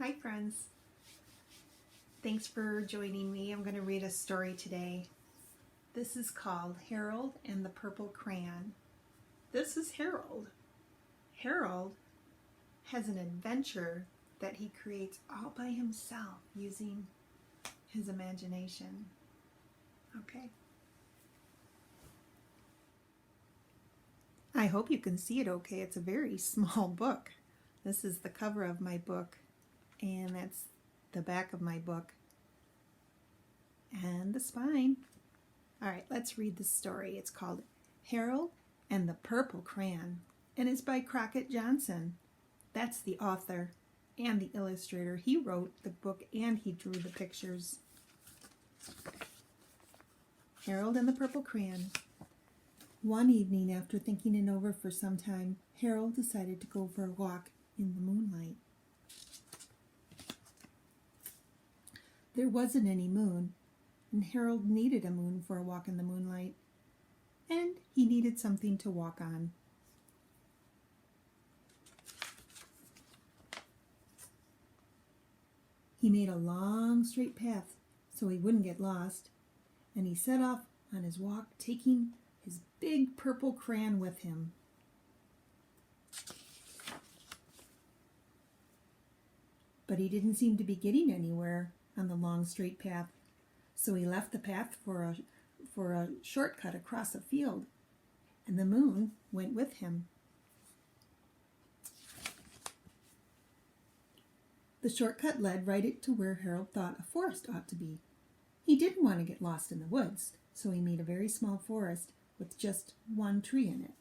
Hi friends. Thanks for joining me. I'm going to read a story today. This is called Harold and the Purple Crayon. This is Harold. Harold has an adventure that he creates all by himself using his imagination. Okay. I hope you can see it okay. It's a very small book. This is the cover of my book, and that's the back of my book and the spine. All right, let's read the story. It's called Harold and the Purple Crayon, and it's by Crockett Johnson. That's the author and the illustrator. He wrote the book and he drew the pictures. Harold and the Purple Crayon. One evening, after thinking it over for some time, Harold decided to go for a walk in the moonlight. There wasn't any moon, and Harold needed a moon for a walk in the moonlight, and he needed something to walk on. He made a long, straight path so he wouldn't get lost, and he set off on his walk, taking his big purple crayon with him. But he didn't seem to be getting anywhere on the long, straight path, so he left the path for a shortcut across a field, and the moon went with him. The shortcut led right to where Harold thought a forest ought to be. He didn't want to get lost in the woods, so he made a very small forest with just one tree in it.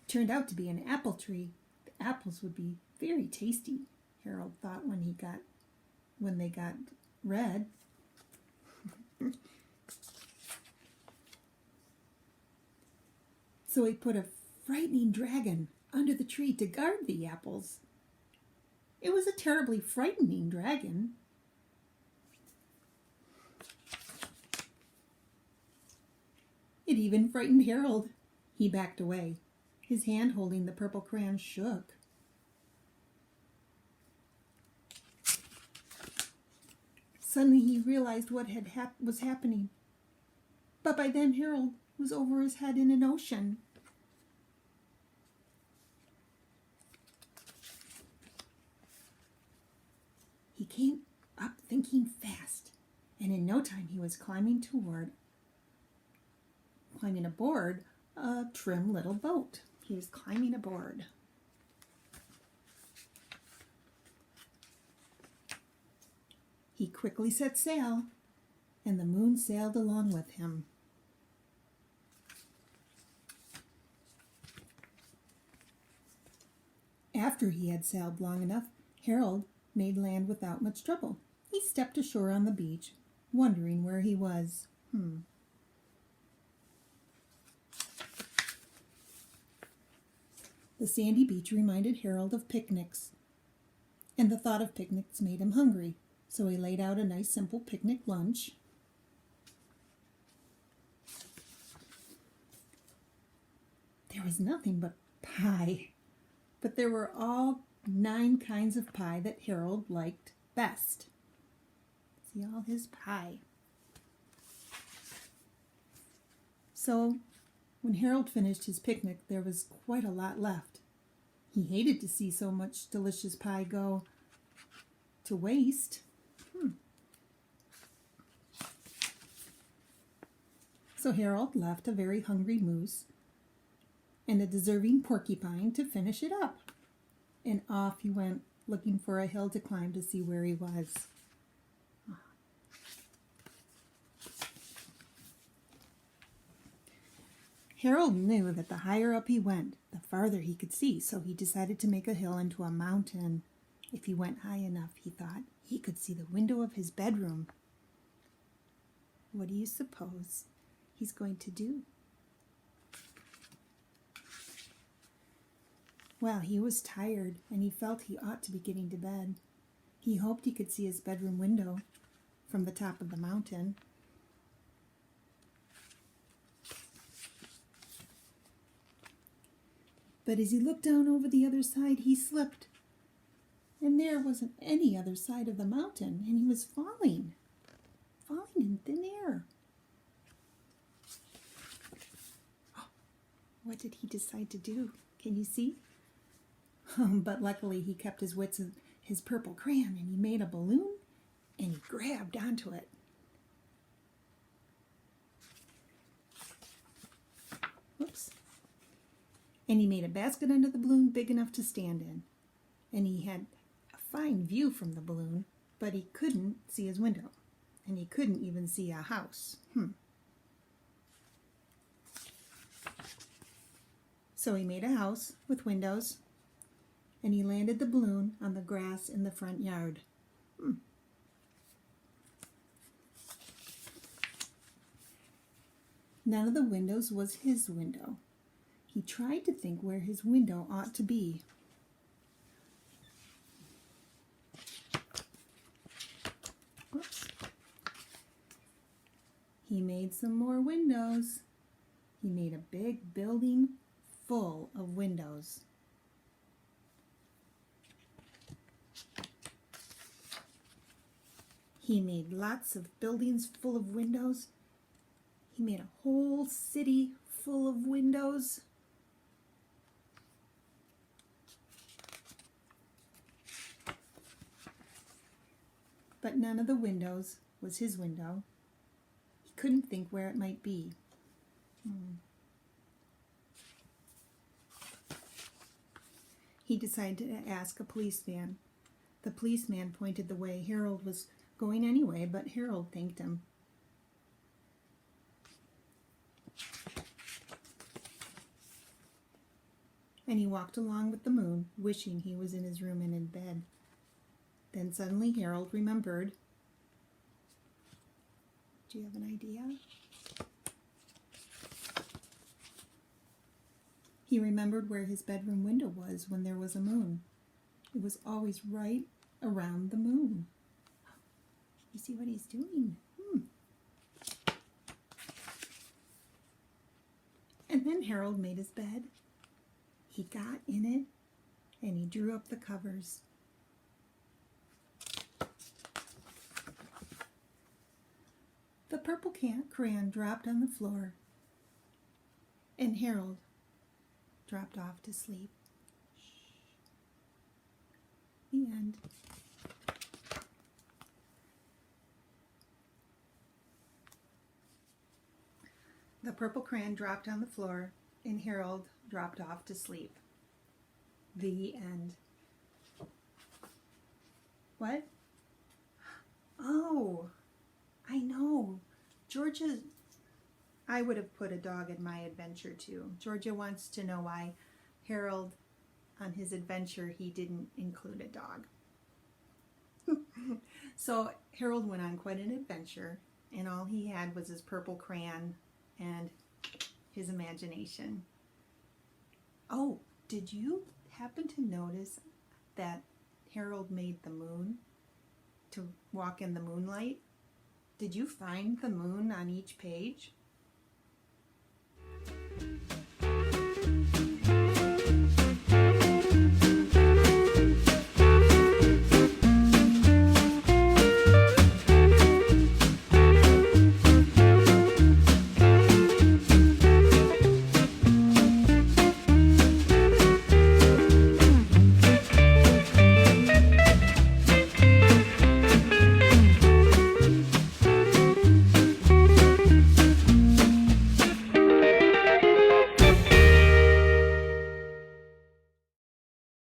It turned out to be an apple tree. The apples would be very tasty, Harold thought when they got red. So he put a frightening dragon under the tree to guard the apples. It was a terribly frightening dragon. It even frightened Harold. He backed away. His hand holding the purple crayon shook. Suddenly he realized what was happening. But by then Harold was over his head in an ocean. He came up thinking fast, and in no time he was climbing aboard a trim little boat. He was climbing aboard. He quickly set sail, and the moon sailed along with him. After he had sailed long enough, Harold made land without much trouble. He stepped ashore on the beach, wondering where he was. The sandy beach reminded Harold of picnics, and the thought of picnics made him hungry, so he laid out a nice simple picnic lunch. There was nothing but pie, but there were all 9 kinds of pie that Harold liked best. See all his pie. So when Harold finished his picnic, there was quite a lot left. He hated to see so much delicious pie go to waste. So Harold left a very hungry moose and a deserving porcupine to finish it up. And off he went, looking for a hill to climb to see where he was. Harold knew that the higher up he went, the farther he could see, so he decided to make a hill into a mountain. If he went high enough, he thought, he could see the window of his bedroom. What do you suppose he's going to do? Well, he was tired, and he felt he ought to be getting to bed. He hoped he could see his bedroom window from the top of the mountain. But as he looked down over the other side, he slipped. And there wasn't any other side of the mountain, and he was falling in thin air. What did he decide to do? Can you see? But luckily he kept his wits and his purple crayon, and he made a balloon, and he grabbed onto it. Whoops. And he made a basket under the balloon big enough to stand in. And he had a fine view from the balloon, but he couldn't see his window. And he couldn't even see a house. So he made a house with windows, and he landed the balloon on the grass in the front yard. None of the windows was his window. He tried to think where his window ought to be. Oops. He made some more windows. He made a big building full of windows. He made lots of buildings full of windows. He made a whole city full of windows. But none of the windows was his window. He couldn't think where it might be. He decided to ask a policeman. The policeman pointed the way. Harold was going anyway, but Harold thanked him. And he walked along with the moon, wishing he was in his room and in bed. Then suddenly Harold remembered. Do you have an idea? He remembered where his bedroom window was when there was a moon. It was always right around the moon. You see what he's doing? And then Harold made his bed. He got in it, and he drew up the covers. The purple crayon dropped on the floor, and Harold dropped off to sleep. The end. The purple crayon dropped on the floor, and Harold dropped off to sleep. The end. What? Oh, I know. Georgia, I would have put a dog in my adventure too. Georgia wants to know why Harold, on his adventure, he didn't include a dog. So Harold went on quite an adventure, and all he had was his purple crayon and his imagination. Oh, did you happen to notice that Harold made the moon to walk in the moonlight? Did you find the moon on each page?